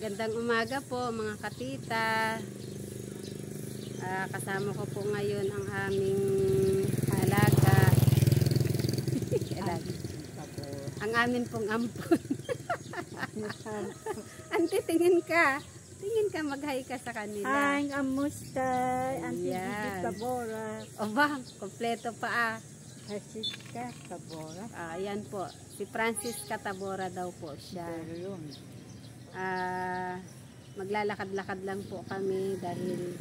Gandang umaga po mga katita. Kasama ko po ngayon ang aming alaga. Ang amin pong ampon. Auntie, tingin ka. Tingin ka, mag-hi ka sa kanila. Hi, kamusta? Auntie Gigi Tabora. O ba, kompleto pa Francisca Tabora. Ayan po, si Francisca Tabora daw po siya. Maglalakad-lakad lang po kami dahil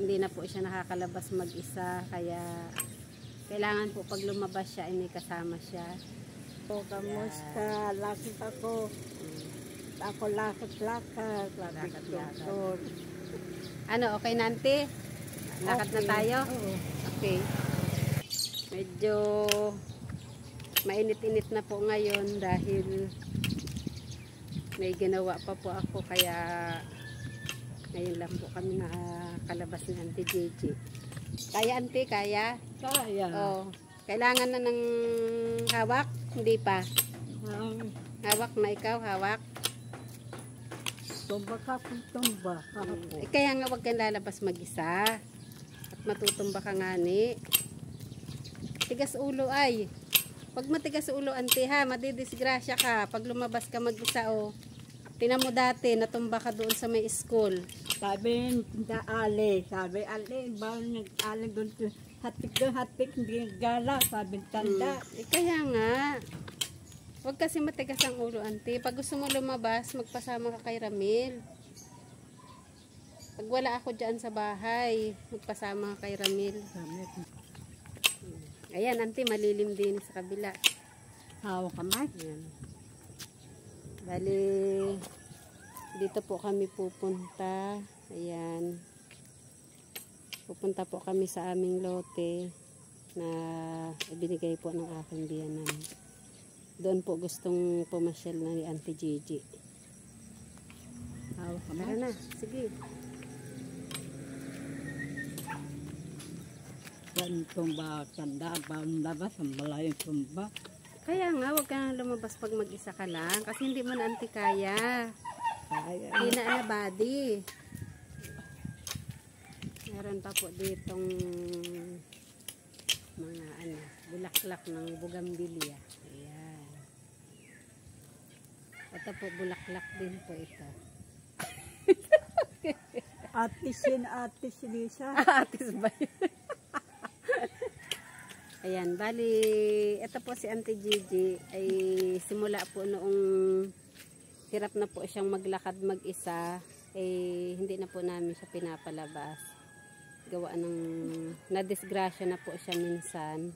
hindi na po siya nakakalabas mag-isa, kaya kailangan po pag lumabas siya ay may kasama siya. O, kamusta? Lakit ako. Ako lakad-lakad. Lakad-lakad. Ano, okay na, auntie? Lakad na tayo? Oo. Okay. Medyo mainit-init na po ngayon dahil may ginawa pa po ako, kaya ngayon lang po kami nakakalabas ni Auntie Gigi. Kaya, auntie? Kaya? Kaya. Oh, kailangan na ng hawak? Hindi pa. Hawak na ikaw, hawak. Tumba ka kung tumba. Kaya nga wag kang lalabas mag-isa. At matutumba ka nga ni. Tigas ulo ay. Pag matigas ulo, auntie, ha, madidisgrasya ka. Pag lumabas ka mag-isa, oh. Tinan mo dati, natumba ka doon sa may school. Sabi, Ali. Sabi, Ali, bawal nag-ali doon. Hatik, hindi gala. Sabi, tanda. Kaya nga. Huwag kasi matigas ang ulo, auntie. Pag gusto mo lumabas, magpasama ka kay Ramil. Pag wala ako dyan sa bahay, magpasama ka kay Ramil. Ayan, auntie, malilim din sa kabila. Hawak ka, Mark. Ayan. Bali, dito po kami pupunta. Ayan. Pupunta po kami sa aming lote na ibinigay po ng aking biyanan. Doon po gustong pumasyal na ni Auntie Gigi. Hawak ka, Tara na, sige. Saan tumba, tanda, bawal labas, ang malayong tumba. Kaya nga, huwag ka nang lumabas pag mag-isa ka lang. Kasi hindi mo na, auntie, kaya. Hindi na body. Meron pa po ditong mga bulaklak ng bugambilya. Ayan. Ito po, bulaklak din po ito. Atis Lisa. Atis ba yun? Ayan, bali, ito po si Auntie Gigi ay simula po noong hirap na po siyang maglakad mag-isa, hindi na po namin siya pinapalabas. Gawa ng nadisgrasya na po siya minsan.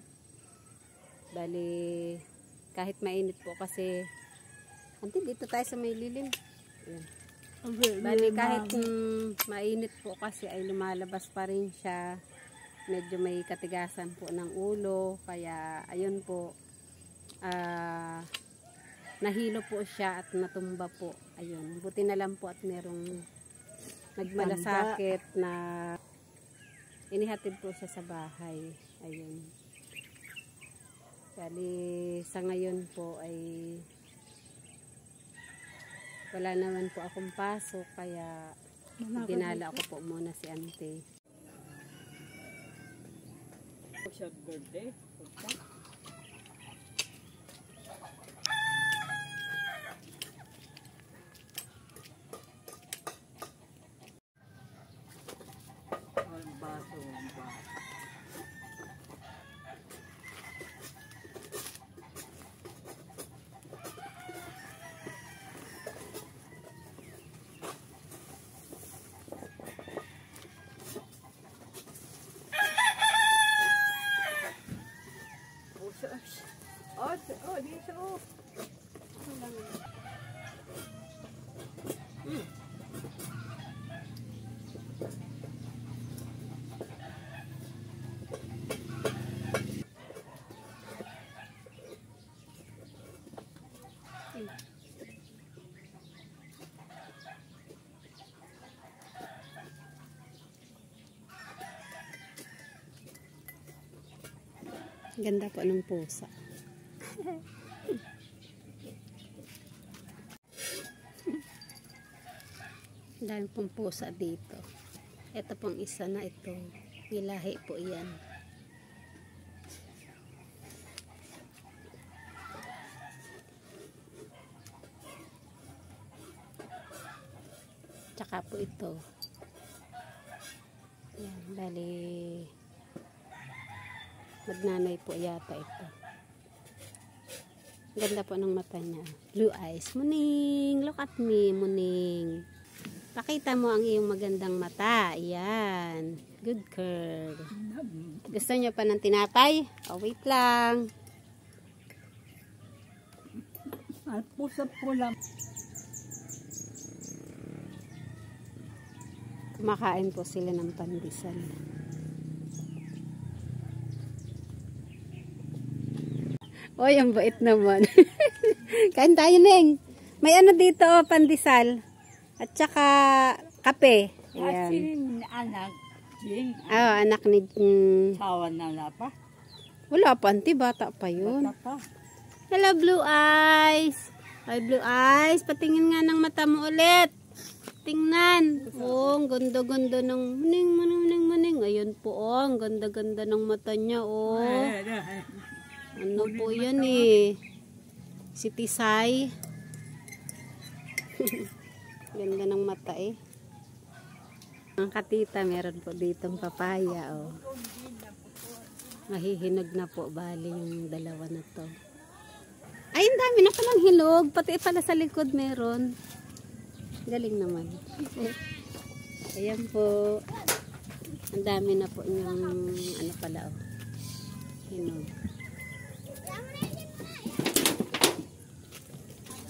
Bali, kahit mainit po kasi, Auntie, dito tayo sa may lilim. Ayan. Bali, kahit mainit po kasi ay lumalabas pa rin siya. Medyo may katigasan po ng ulo, kaya ayun po, nahilo po siya at natumba po. Ayun, buti na lang po at merong nagmalasakit na inihatid po siya sa bahay. Ayun. Bali, sa ngayon po ay wala naman po akong pasok, kaya ginala ko po muna si auntie. Sa birthday. Ang baso. Oh, dito. Ganda po ng pusa. Dahil pong pusa dito. Ito pong isa na ito. Nilahi po yan. Tsaka po ito. Yan, bali magnanay po yata ito. Ganda po ng mata niya. Blue eyes. Muning, look at me, Muning. Pakita mo ang iyong magandang mata. Ayan. Good girl. Gusto niyo pa ng tinapay? Oh, wait lang. At pusa po lang. Kumakain po sila ng pandesal. Oy, ang bait naman. Kain tayo, Neng. May ano dito, pandesal. At saka kape. Ayan. Asin anak. Anak ni... Sawa na pa. Wala pa, auntie. Bata pa yun. Bata pa. Hello, Blue Eyes. Ay, Blue Eyes. Patingin nga ng mata mo ulit. Tingnan. Oh, ang ganda-ganda ng muning. Ayun po, oh. Ang ganda-ganda ng mata niya, oh. Ano po yan eh. Si Tisay. Ganda ng mata eh. Ang katita, meron po ditong papaya, oh. Mahihinog na po, bali yung dalawa na to. Ay, ang dami na palang hinog. Pati pala sa likod meron. Galing naman. Ayan po. Ang dami na po yung ano pala, oh. Hinog.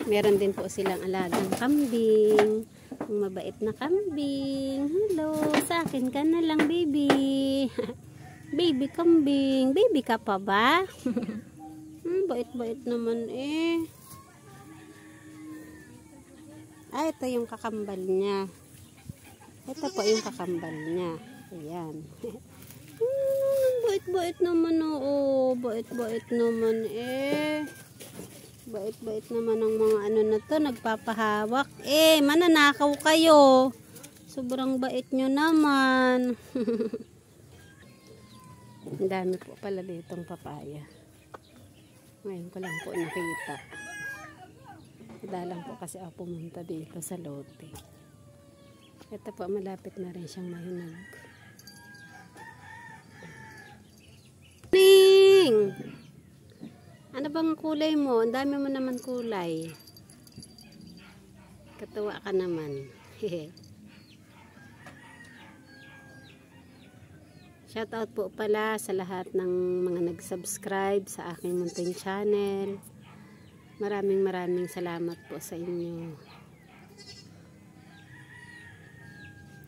Meron din po silang alagang kambing. Ang mabait na kambing. Hello, sa akin ka na lang, baby. Baby kambing. Baby ka pa ba? Bait-bait naman eh. Ah, ito yung kakambal niya. Ito po yung kakambal niya. Ayan. Bait-bait naman oh. Bait-bait naman eh. Bait-bait naman ang mga ano na to, nagpapahawak. Eh, mananakaw kayo. Sobrang bait nyo naman. Ang dami po pala ditong papaya. Ngayon ko lang po nakita. Dalang po kasi ako pumunta dito sa lote. Ito po, malapit na rin siyang mahinog. Ning! Ano bang kulay mo? Ang dami mo naman kulay. Katuwa ka naman. Shoutout po pala sa lahat ng mga nag-subscribe sa aking munting channel. Maraming salamat po sa inyo.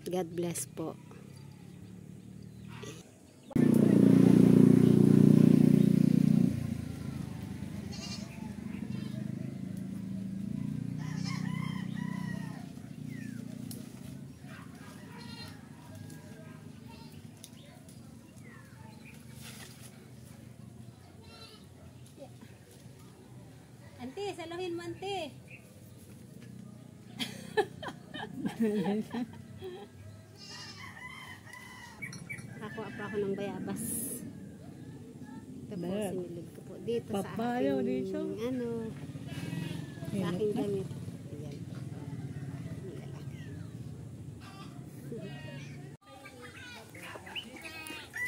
God bless po. Ante, saluhin mo, ante. Nakakuha pa ako ng bayabas. Tapos sinilid ko po dito Papayo sa aking, dito. ano, sa aking damit. Ayan. Lalaki.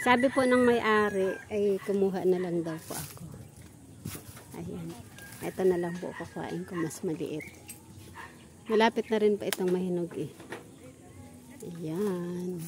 Sabi po ng may-ari, ay kumuha na lang daw po ako. Ayan. Ito na lang po kukuhain ko, mas maliit. Malapit na rin pa itong mahinog eh. Ayan.